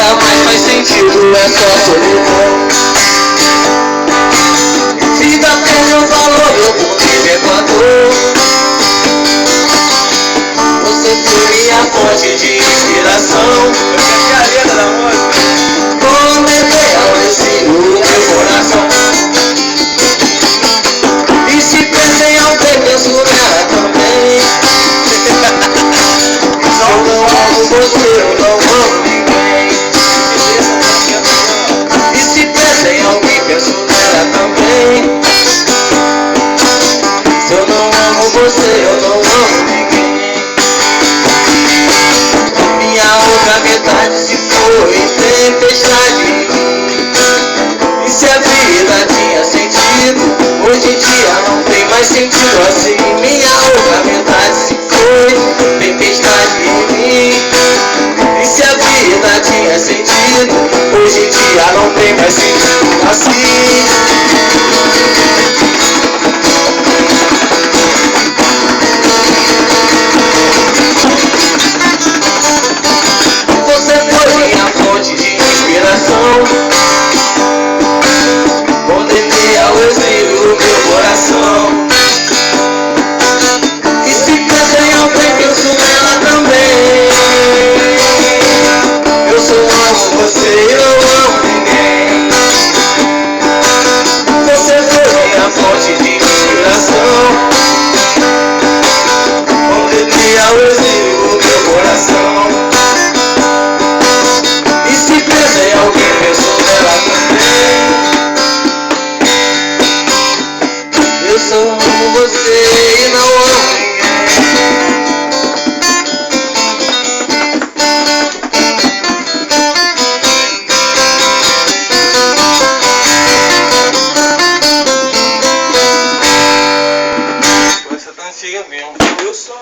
nada mais faz sentido, é só solidão. Vida perdeu valor, meu mundo me equador. Você foi minha fonte de inspiração. Eu cantei a letra da música. Comecei ao exílio o meu coração. E se pensei em alguém, penso nela também. Eu não amo você, eu não amo ninguém. E se pensei em alguém, penso nela também. Se eu não amo você, eu não amo ninguém. Minha outra metade se foi em tempestade. E se a vida tinha sentido, hoje em dia não tem mais sentido assim. Minha outra metade se foi, tempestade em mim. E se a vida tinha sentido, hoje em dia não tem mais sentido assim. Você foi minha fonte de inspiração. Condenei ao exílio o meu coração. E se pensa em alguém, penso nela também. Eu só amo você e não amo ninguém. Você foi minha fonte de inspiração. Condenei ao exílio o meu coração. E se pensa em alguém, penso nela também. Eu só amo você e não amo Você tá antiga mesmo. Eu só